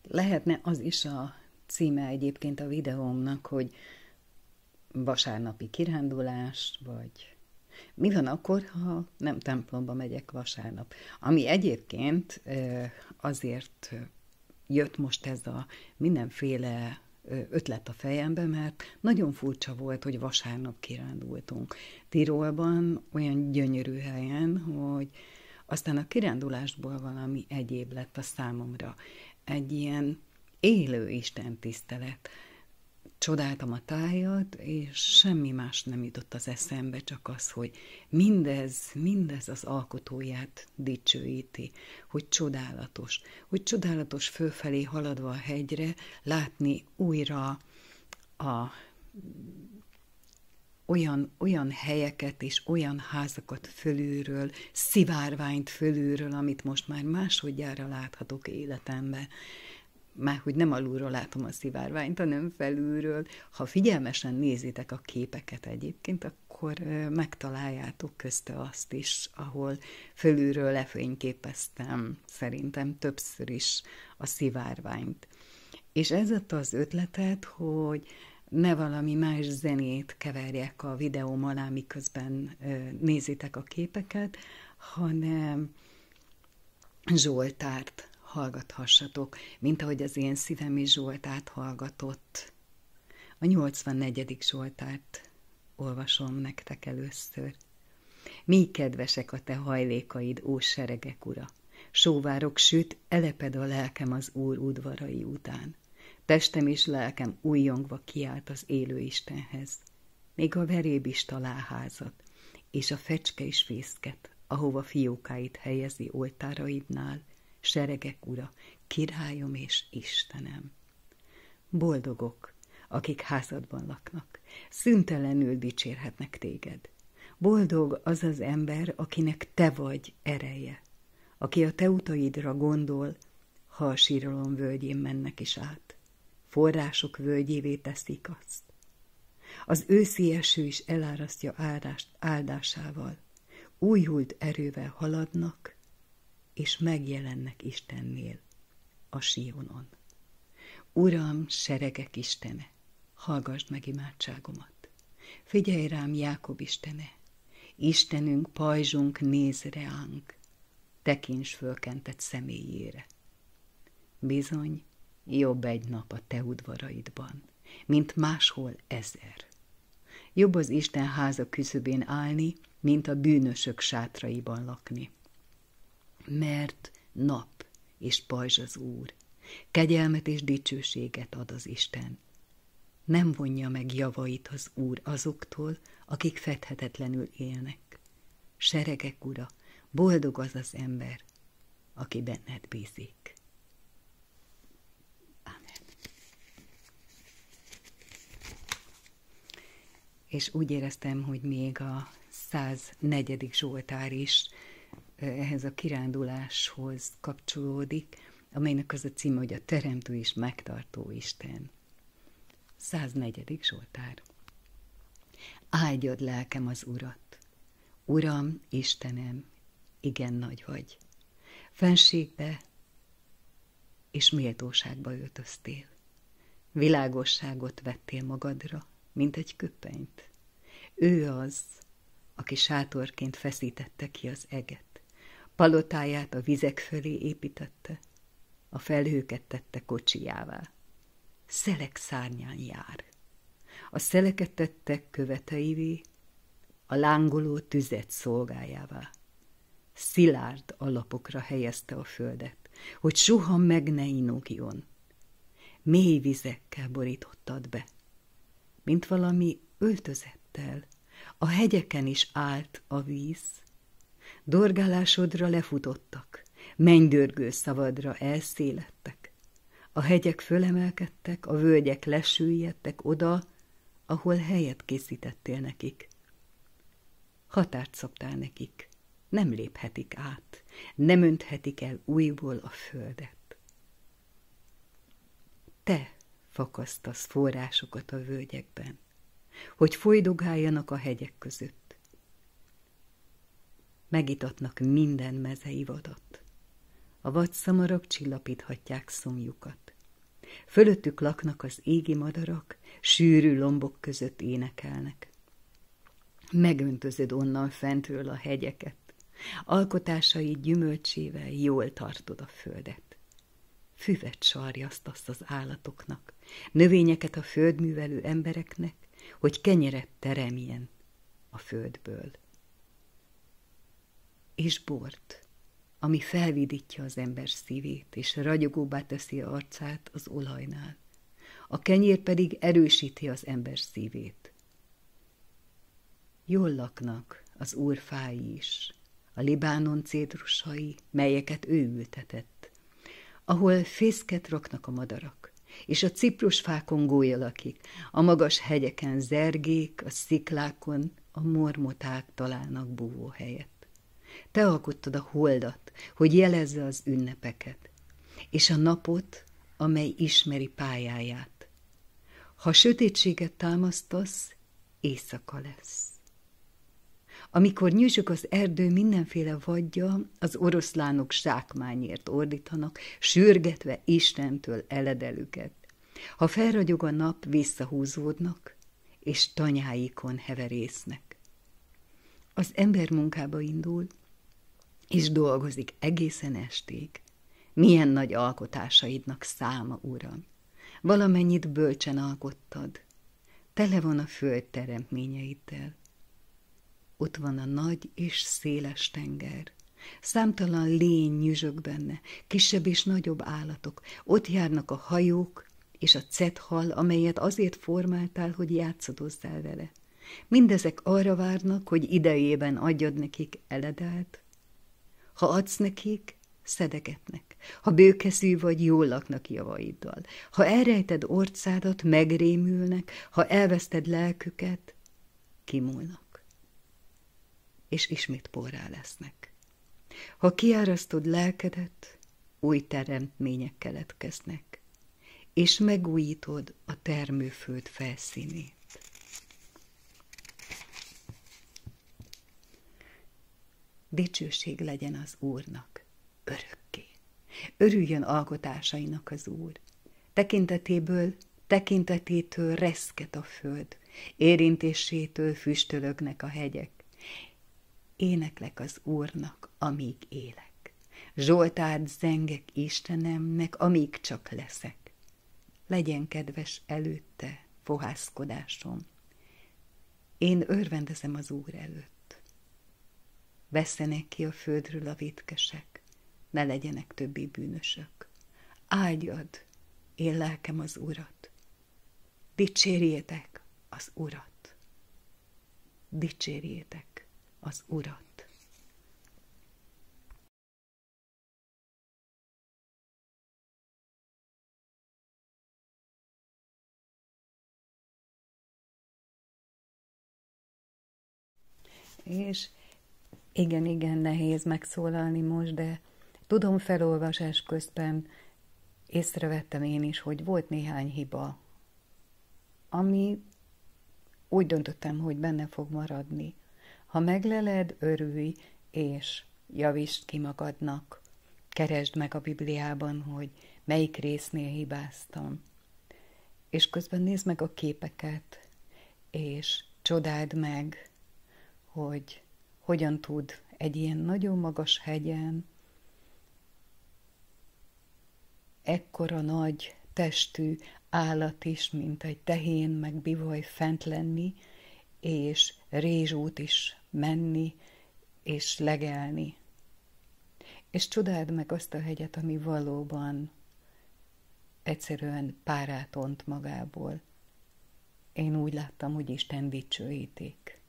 Lehetne az is a címe egyébként a videómnak, hogy vasárnapi kirándulás, vagy mi van akkor, ha nem templomba megyek vasárnap. Ami egyébként azért jött most ez a mindenféle ötlet a fejembe, mert nagyon furcsa volt, hogy vasárnap kirándultunk. Tirolban, olyan gyönyörű helyen, hogy aztán a kirándulásból valami egyéb lett a számomra. Egy ilyen élő istentisztelet. Csodáltam a tájat, és semmi más nem jutott az eszembe, csak az, hogy mindez az alkotóját dicsőíti, hogy csodálatos fölfelé haladva a hegyre, látni újra olyan helyeket és olyan házakat fölülről, szivárványt fölülről, amit most már másodjára láthatok életemben. Már hogy nem alulról látom a szivárványt, hanem felülről. Ha figyelmesen nézitek a képeket egyébként, akkor megtaláljátok közte azt is, ahol fölülről lefényképeztem szerintem többször is a szivárványt. És ez adta az ötletet, hogy ne valami más zenét keverjek a videóm alá, miközben nézitek a képeket, hanem Zsoltárt hallgathassatok, mint ahogy az én szívem is Zsoltárt hallgatott. A 84. Zsoltárt olvasom nektek először. Mi kedvesek a te hajlékaid, ó seregek ura! Sóvárok süt, eleped a lelkem az Úr udvarai után. Testem és lelkem újjongva kiált az élő Istenhez. Még a veréb is talál házat, és a fecske is fészket, ahova fiókáit helyezi oltáraidnál, seregek ura, királyom és Istenem. Boldogok, akik házadban laknak, szüntelenül dicsérhetnek téged. Boldog az az ember, akinek te vagy ereje, aki a te utaidra gondol, ha a síralom völgyén mennek is át. Források völgyévé teszik azt. Az őszi eső is elárasztja áldásával, újult erővel haladnak, és megjelennek Istennél, a Sionon. Uram, seregek Istene, hallgasd meg imádságomat. Figyelj rám, Jákob Istene, Istenünk, pajzsunk, néz reánk, tekints fölkentett személyére. Bizony, jobb egy nap a te udvaraidban, mint máshol 1000. Jobb az Isten háza küszöbén állni, mint a bűnösök sátraiban lakni. Mert nap és pajzs az Úr, kegyelmet és dicsőséget ad az Isten. Nem vonja meg javait az Úr azoktól, akik fedhetetlenül élnek. Seregek ura, boldog az az ember, aki benned bízik. Amen. És úgy éreztem, hogy még a 104. Zsoltár is ehhez a kiránduláshoz kapcsolódik, amelynek az a címe, hogy a Teremtő és Megtartó Isten. 104. Zsoltár. Áldjad lelkem az Urat! Uram, Istenem, igen nagy vagy. Fenségbe és méltóságba öltöztél. Világosságot vettél magadra, mint egy köpenyt. Ő az, aki sátorként feszítette ki az eget. Palotáját a vizek fölé építette, a felhőket tette kocsijává. Szelek szárnyán jár. A szeleket tette követeivé, a lángoló tüzet szolgájává. Szilárd alapokra helyezte a földet, hogy soha meg ne inogjon. Mély vizekkel borítottad be, mint valami öltözettel. A hegyeken is állt a víz. Dorgálásodra lefutottak, mennydörgő szavadra elszélettek. A hegyek fölemelkedtek, a völgyek lesüllyedtek oda, ahol helyet készítettél nekik. Határt szabtál nekik, nem léphetik át, nem önthetik el újból a földet. Te fakasztasz forrásokat a völgyekben, hogy folydogáljanak a hegyek között. Megitatnak minden mezei vadat. A vadszamarak csillapíthatják szomjukat. Fölöttük laknak az égi madarak, sűrű lombok között énekelnek. Megöntözöd onnan fentről a hegyeket. Alkotásaid gyümölcsével jól tartod a földet. Füvet sarjasztasz az állatoknak, növényeket a földművelő embereknek, hogy kenyeret teremjen a földből. És bort, ami felvidítja az ember szívét, és ragyogóbbá teszi arcát az olajnál. A kenyér pedig erősíti az ember szívét. Jól laknak az Úr fái is, a Libánon cédrusai, melyeket ő ültetett, ahol fészket raknak a madarak, és a ciprusfákon gólya lakik, a magas hegyeken zergék, a sziklákon a mormoták találnak búvóhelyet. Te alkottad a holdat, hogy jelezze az ünnepeket, és a napot, amely ismeri pályáját. Ha sötétséget támasztasz, éjszaka lesz. Amikor nyüzsög az erdő mindenféle vadja, az oroszlánok zsákmányért ordítanak, sürgetve Istentől eledelüket. Ha felragyog a nap, visszahúzódnak, és tanyáikon heverésznek. Az ember munkába indul, és dolgozik egészen estig. Milyen nagy alkotásaidnak száma, Uram! Valamennyit bölcsen alkottad. Tele van a föld teremtményeiddel. Ott van a nagy és széles tenger. Számtalan lény nyüzsög benne, kisebb és nagyobb állatok. Ott járnak a hajók és a cethal, amelyet azért formáltál, hogy játszadozzál vele. Mindezek arra várnak, hogy idejében adjad nekik eledelt. Ha adsz nekik, szedegetnek. Ha bőkezű vagy, jól laknak javaiddal. Ha elrejted orcádat, megrémülnek, ha elveszted lelküket, kimúlnak. És ismét porrá lesznek. Ha kiárasztod lelkedet, új teremtmények keletkeznek, és megújítod a termőföld felszínét. Dicsőség legyen az Úrnak örökké. Örüljön alkotásainak az Úr. Tekintetétől reszket a föld, érintésétől füstölögnek a hegyek. Éneklek az Úrnak, amíg élek. Zsoltárt zengek Istenemnek, amíg csak leszek. Legyen kedves előtte fohászkodásom. Én örvendezem az Úr előtt. Vesszenek ki a földről a vétkesek, ne legyenek többé bűnösök. Áldjad, én lelkem az Urat. Dicsérjétek az Urat. Dicsérjétek az Urat. És igen, nehéz megszólalni most, de tudom, felolvasás közben észrevettem én is, hogy volt néhány hiba, ami úgy döntöttem, hogy benne fog maradni. Ha megleled, örülj, és javítsd ki magadnak. Keresd meg a Bibliában, hogy melyik résznél hibáztam. És közben nézd meg a képeket, és csodáld meg, hogy hogyan tud egy ilyen nagyon magas hegyen ekkora nagy testű állat is, mint egy tehén meg bivaj fent lenni, és rézsút is menni, és legelni. És csodáld meg azt a hegyet, ami valóban egyszerűen párát ont magából. Én úgy láttam, hogy Isten dicsőítik.